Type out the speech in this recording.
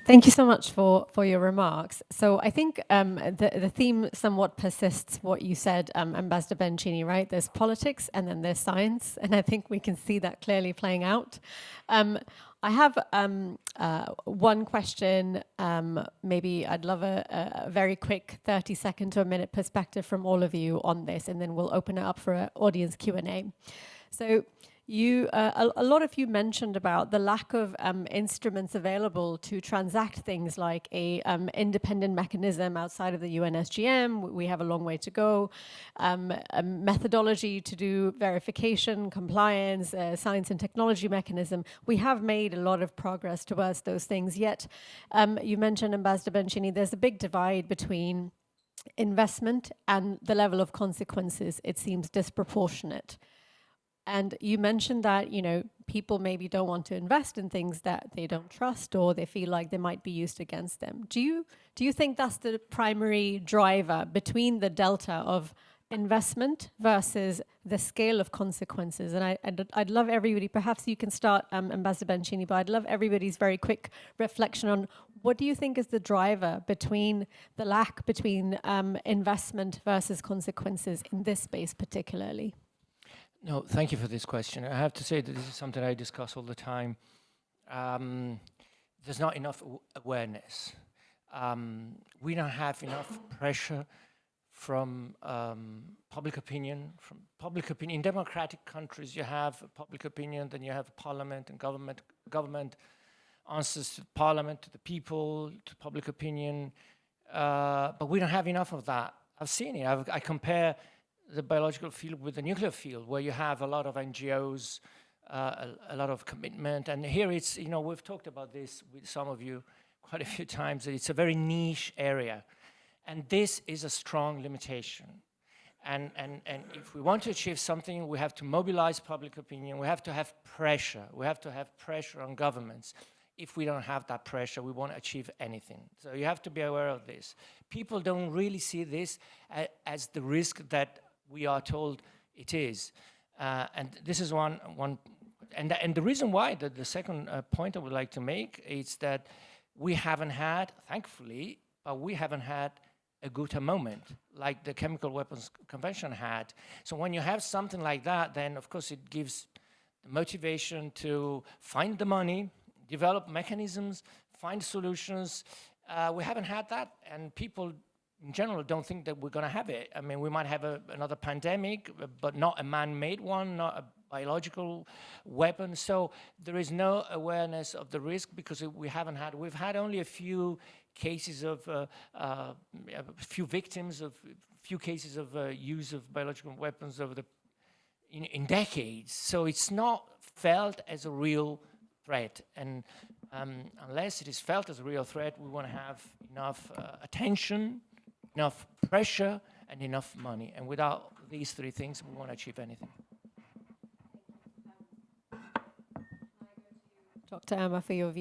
Thank you so much for your remarks. So I think the theme somewhat persists what you said, Ambassador Bencini, right? There's politics and then there's science, and I think we can see that clearly playing out. I have one question. Maybe I'd love a very quick 30-second to a minute perspective from all of you on this, and then we'll open it up for an audience Q&A. So a lot of you mentioned about the lack of instruments available to transact things like a independent mechanism outside of the UNSGM. We have a long way to go. A methodology to do verification, compliance, science and technology mechanism. We have made a lot of progress towards those things. Yet, you mentioned, Ambassador Bencini, there's a big divide between investment and the level of consequences. It seems disproportionate. And you mentioned that, you know, people maybe don't want to invest in things that they don't trust or they feel like they might be used against them. Do you think that's the primary driver between the delta of investment versus the scale of consequences? And I'd love everybody, perhaps you can start, Ambassador Bencini, but I'd love everybody's very quick reflection on what do you think is the driver between the lack between investment versus consequences in this space particularly? No, thank you for this question. I have to say that this is something I discuss all the time. There's not enough awareness. We don't have enough pressure from public opinion. In democratic countries, you have public opinion, then you have parliament and government. Government answers to parliament, to the people, to public opinion. But we don't have enough of that. I've seen it. I compare the biological field with the nuclear field, where you have a lot of NGOs, a lot of commitment. And here it's, you know, we've talked about this with some of you quite a few times. It's a very niche area. And this is a strong limitation. And if we want to achieve something, we have to mobilize public opinion. We have to have pressure. We have to have pressure on governments. If we don't have that pressure, we won't achieve anything. So you have to be aware of this. People don't really see this as the risk that we are told it is. And this is one and the reason why, the second point I would like to make is that we haven't had, thankfully, but we haven't had a good moment like the Chemical Weapons Convention had. So when you have something like that, then of course it gives the motivation to find the money, develop mechanisms, find solutions. We haven't had that, and people in general don't think that we're going to have it. I mean, we might have another pandemic, but not a man-made one, not a biological weapon. So there is no awareness of the risk because we've had only a few cases of, a few victims of, few cases of use of biological weapons over in decades. So it's not felt as a real threat. And unless it is felt as a real threat, we want to have enough attention, enough pressure, and enough money. And without these three things, we won't achieve anything. Dr. Emma, for your view.